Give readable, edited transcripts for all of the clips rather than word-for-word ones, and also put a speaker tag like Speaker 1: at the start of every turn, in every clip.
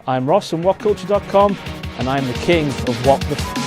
Speaker 1: I'm Ross from WhatCulture.com, and I'm the king of What the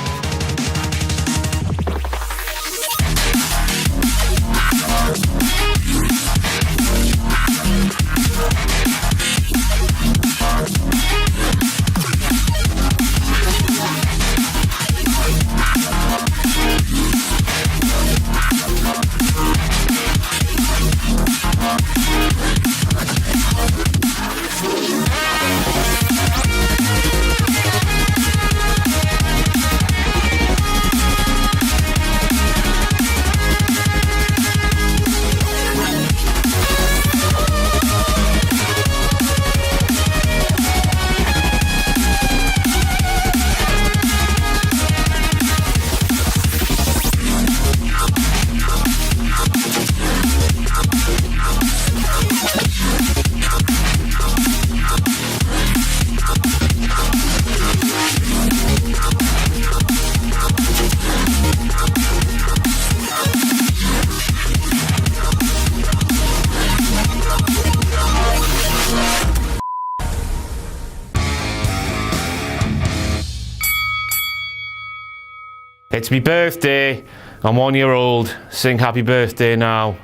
Speaker 2: It's my birthday. I'm 1 year old. Sing happy birthday now.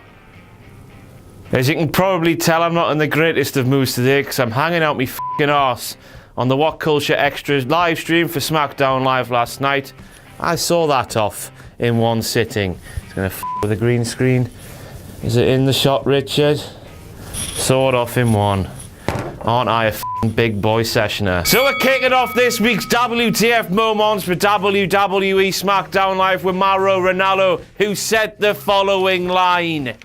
Speaker 2: As you can probably tell, I'm not in the greatest of moods today because I'm hanging out my f***ing arse on the What Culture Extra live stream for SmackDown Live last night. I saw that off in one sitting. It's going to f*** with the green screen. Is it in the shot, Richard? Saw it off in one. Aren't I a f***ing big boy sessioner? So we're kicking off this week's WTF moments for WWE SmackDown Live with Mauro Ranallo, who said the following line.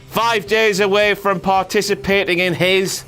Speaker 2: 5 days away from participating in his,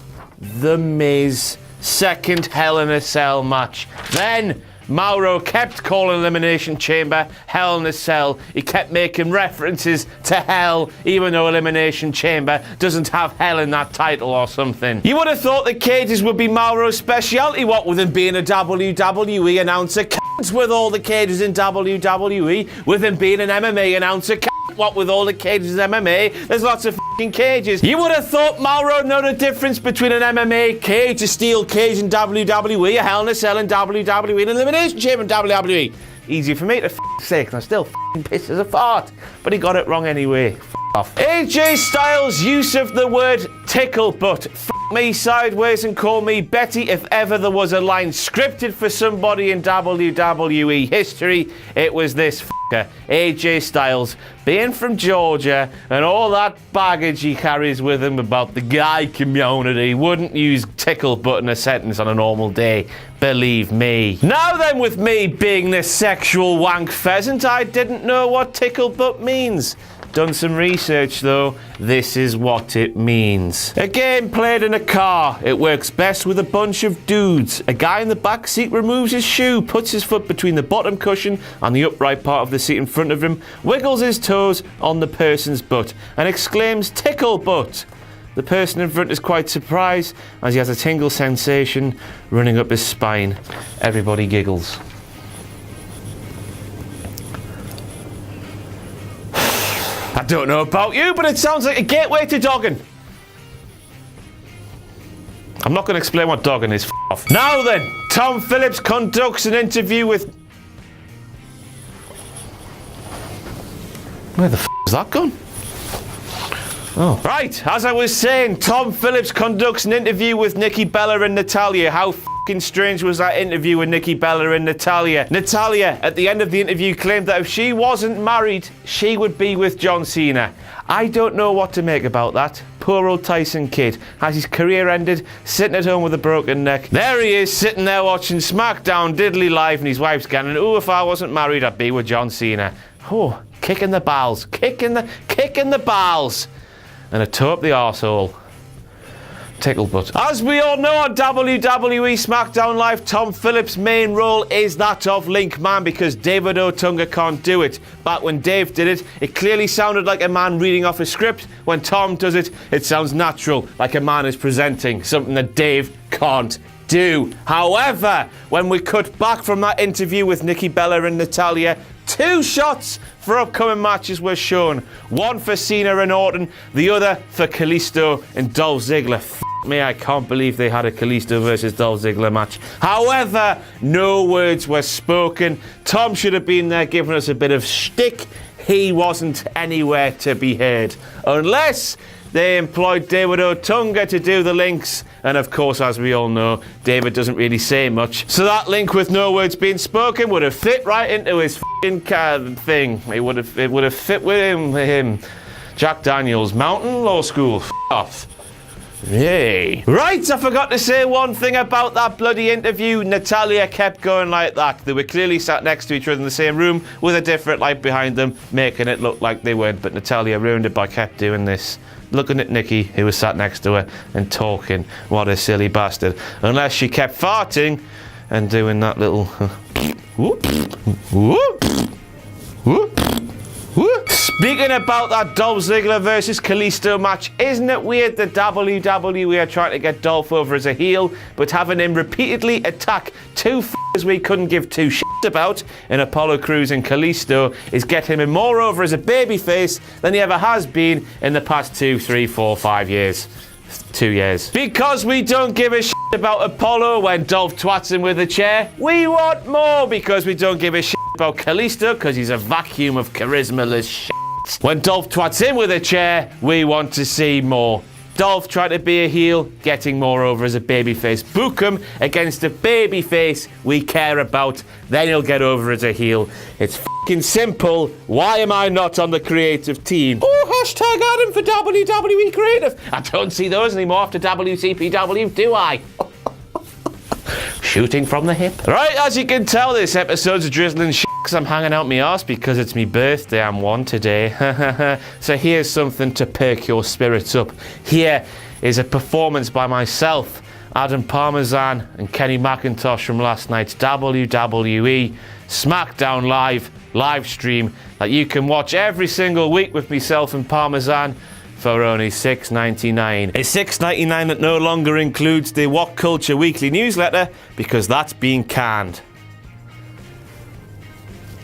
Speaker 2: The Miz, second Hell in a Cell match. Then Mauro kept calling Elimination Chamber Hell in a Cell. He kept making references to hell, even though Elimination Chamber doesn't have hell in that title or something. You would have thought the cages would be Mauro's speciality, what with him being a WWE announcer, with all the cages in WWE, with him being an MMA announcer, what with all the cages in MMA, there's lots of f***ing cages. You would have thought Mauro know the difference between an MMA cage, a steel cage in WWE, a Hell in a Cell in WWE, and an Elimination Chamber in WWE. Easy for me to say, and I still piss as a fart. But he got it wrong anyway. Off. AJ Styles' use of the word tickle butt. Me sideways and call me Betty if ever there was a line scripted for somebody in WWE history. It was this f***er, AJ Styles, being from Georgia and all that baggage he carries with him about the gay community. Wouldn't use tickle butt in a sentence on a normal day. Believe me. Now then, with me being this sexual wank pheasant, I didn't know what tickle butt means. Done some research though, this is what it means. A game played in a car. It works best with a bunch of dudes. A guy in the back seat removes his shoe, puts his foot between the bottom cushion and the upright part of the seat in front of him, wiggles his toes on the person's butt and exclaims, "Tickle butt." The person in front is quite surprised as he has a tingle sensation running up his spine. Everybody giggles. I don't know about you, but it sounds like a gateway to dogging. I'm not going to explain what dogging is. F off. Now then, Tom Phillips conducts an interview with... Where the f is that gone? Oh. Right, as I was saying, Tom Phillips conducts an interview with Nikki Bella and Natalya. How f***ing strange was that interview with Nikki Bella and Natalya? Natalya, at the end of the interview, claimed that if she wasn't married, she would be with John Cena. I don't know what to make about that. Poor old Tyson Kidd has his career ended, sitting at home with a broken neck. There he is, sitting there watching SmackDown Diddly Live, and his wife's going, "Oh, if I wasn't married, I'd be with John Cena." Oh, kicking the balls, kicking the balls. And a toe up the arsehole. Tickle butt. As we all know on WWE SmackDown Live, Tom Phillips' main role is that of Link Man because David Otunga can't do it. Back when Dave did it, it clearly sounded like a man reading off a script. When Tom does it, it sounds natural, like a man is presenting something that Dave can't do. However, when we cut back from that interview with Nikki Bella and Natalya, 2 shots for upcoming matches were shown. One for Cena and Orton, the other for Kalisto and Dolph Ziggler. F me, I can't believe they had a Kalisto versus Dolph Ziggler match. However, no words were spoken. Tom should have been there giving us a bit of shtick. He wasn't anywhere to be heard. Unless they employed David Otunga to do the links. And of course, as we all know, David doesn't really say much. So that link with no words being spoken would have fit right into his f***ing thing. It would have fit with him. Jack Daniels, Mountain Law School. F off. Yay. Right, I forgot to say one thing about that bloody interview. Natalia kept going like that. They were clearly sat next to each other in the same room with a different light behind them, making it look like they weren't. But Natalia ruined it by kept doing this. Looking at Nikki, who was sat next to her, and talking. What a silly bastard. Unless she kept farting and doing that little... whoop, whoop, whoop. Speaking about that Dolph Ziggler versus Kalisto match, isn't it weird that WWE are trying to get Dolph over as a heel, but having him repeatedly attack 2 f***ers we couldn't give 2 shits about in Apollo Crews and Kalisto is getting him more over as a babyface than he ever has been in the past 2, 3, 4, 5 years. 2 years. Because we don't give a shit about Apollo when Dolph twats him with a chair, we want more because we don't give a shit about Kalisto because he's a vacuum of charisma-less shit. When Dolph twats him with a chair, we want to see more. Dolph trying to be a heel, getting more over as a babyface. Book him against a babyface we care about, then he'll get over as a heel. It's f***ing simple. Why am I not on the creative team? Oh, hashtag Adam for WWE Creative. I don't see those anymore after WCPW, do I? Shooting from the hip. Right, as you can tell, this episode's drizzling shit because I'm hanging out my arse because it's me birthday. I'm 1 today. So here's something to perk your spirits up. Here is a performance by myself, Adam Parmesan, and Kenny McIntosh from last night's WWE SmackDown live stream that you can watch every single week with myself and Parmesan for only $6.99. A $6.99 that no longer includes the What Culture Weekly newsletter because that's been canned.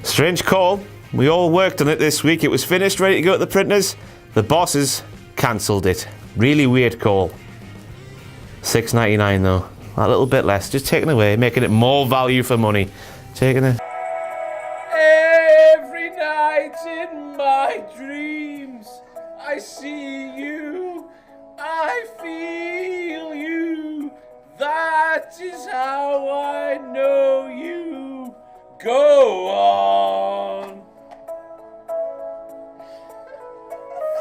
Speaker 2: Strange call. We all worked on it this week. It was finished, ready to go to the printers. The bosses cancelled it. Really weird call. $6.99 though. A little bit less. Just taken away, making it more value for money. Taking it.
Speaker 1: Every night in my dreams, I see you, I feel you. That is how I know you. Go on.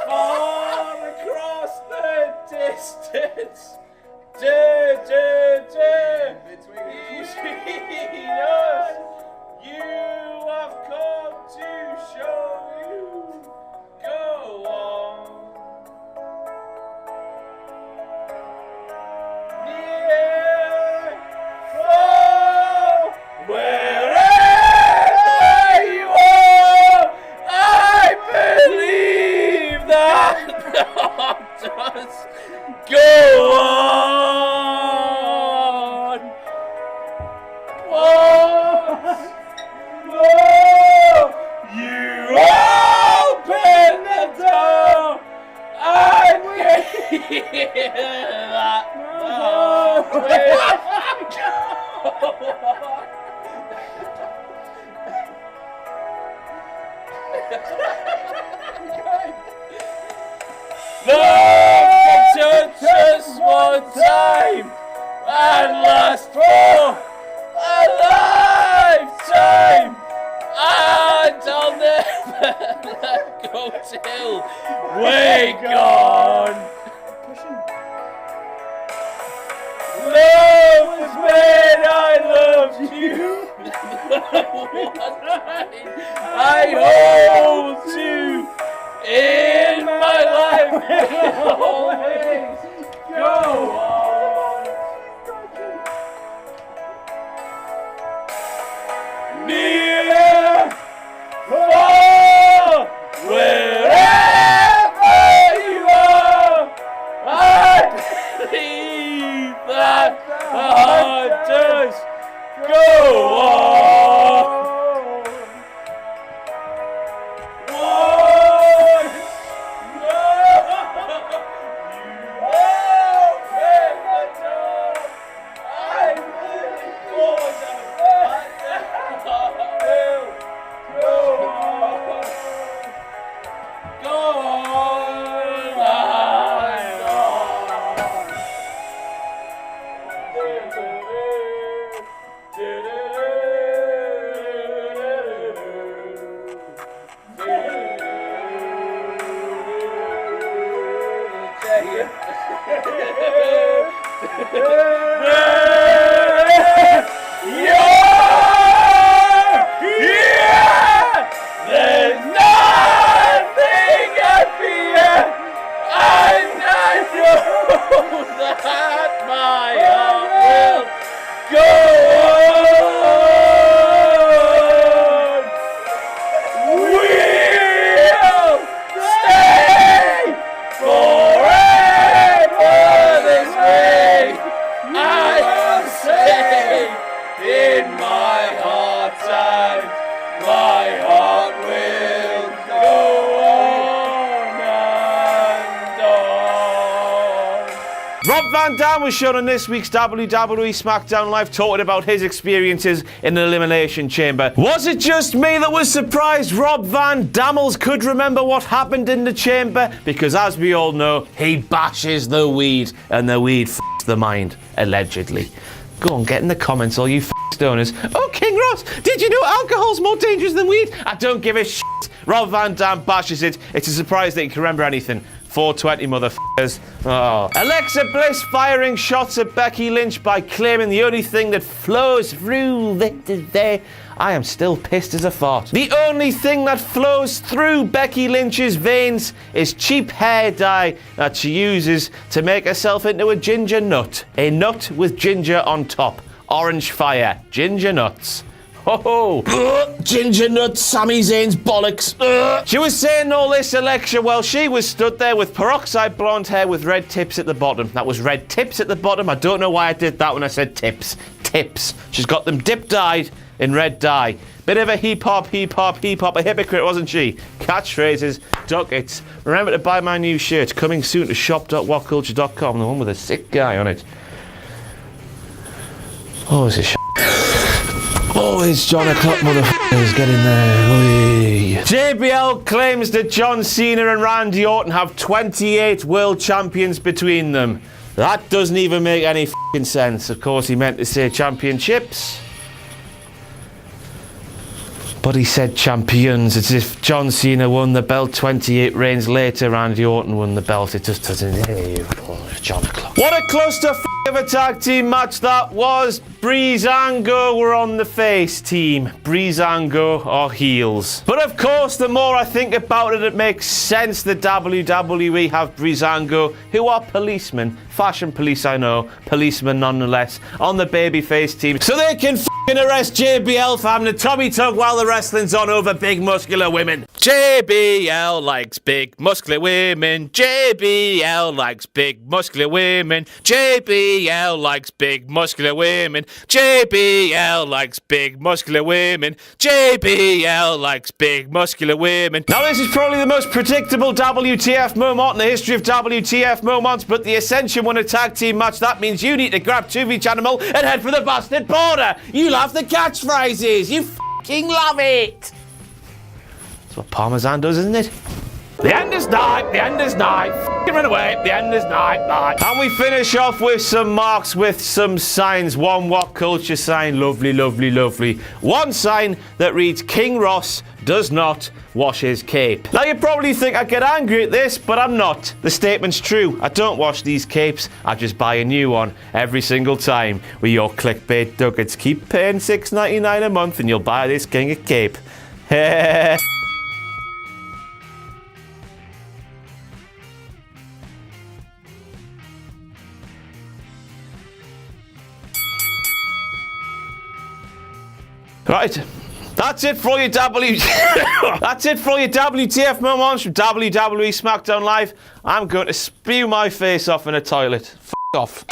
Speaker 1: Far across the distance. Between us, you have come to show you. Go on. Near, far, wherever you are, I believe that the heart does go on. Once more, you open the door. I can hear that the heart will go on. Love can touch us one time and last for a lifetime, and I'll never let go till we're gone. Love was when I loved you. One night I hold you in my life. Will always go on. Near, far, wherever you are, I believe that the heart does go on.
Speaker 3: There's nothing happier, and I know that my heart will go on. We'll stay forever this way. I will say in my heart, and my heart will go on and on.
Speaker 2: Rob Van Dam was shown on this week's WWE SmackDown Live talking about his experiences in an Elimination Chamber. Was it just me that was surprised Rob Van Dammels could remember what happened in the chamber? Because as we all know, he bashes the weed, and the weed f***s the mind, allegedly. Go on, get in the comments, all you stoners. Oh, King Ross, did you know alcohol's more dangerous than weed? I don't give a shit. Rob Van Dam bashes it. It's a surprise that you can remember anything. 420 motherfuckers. Oh. Alexa Bliss firing shots at Becky Lynch by claiming the only thing that flows through the I am still pissed as a fart. The only thing that flows through Becky Lynch's veins is cheap hair dye that she uses to make herself into a ginger nut. A nut with ginger on top. Orange fire. Ginger nuts. Ho ho! Ginger nuts, Sami Zayn's bollocks. She was saying all this, Alexa, while she was stood there with peroxide blonde hair with red tips at the bottom. That was red tips at the bottom. I don't know why I did that when I said tips. Tips. She's got them dip-dyed in red dye. Bit of a hip-hop, a hypocrite, wasn't she? Catchphrases, ducats. Remember to buy my new shirt, coming soon to shop.whatculture.com, the one with a sick guy on it. Oh, it's a sh**. Oh, it's John O'Clock, motherfuckers, get in there. Whee. JBL claims that John Cena and Randy Orton have 28 world champions between them. That doesn't even make any f***ing sense. Of course, he meant to say championships. But he said champions. It's as if John Cena won the belt 28 reigns later, Randy Orton won the belt. It just doesn't... Hey, John O'Clock. What a cluster of a tag team match that was. Breezango were on the face team. Breezango are heels. But of course, the more I think about it, it makes sense that WWE have Breezango, who are policemen. Fashion police, I know. Policemen nonetheless. On the babyface team. So they can arrest JBL for having a tummy tug while the wrestling's on over big muscular women. JBL likes big muscular women. JBL likes big muscular women. JBL likes big muscular women. JBL likes big muscular women. JBL likes big muscular women. Now this is probably the most predictable WTF moment in the history of WTF moments, but the Ascension won a tag team match. That means you need to grab two of each animal and head for the bastard border. You love the catchphrases. You fucking love it. That's what Parmesan does, isn't it? The end is nigh, the end is nigh, f***ing run away, the end is nigh. And we finish off with some marks with some signs. One What Culture sign, lovely, lovely, lovely. One sign that reads, King Ross does not wash his cape. Now you probably think I get angry at this, but I'm not. The statement's true. I don't wash these capes. I just buy a new one every single time. With your clickbait ducats, keep paying $6.99 a month and you'll buy this king a cape. Right, that's it for all your That's it for all your WTF moments from WWE SmackDown Live. I'm going to spew my face off in a toilet. F*** off.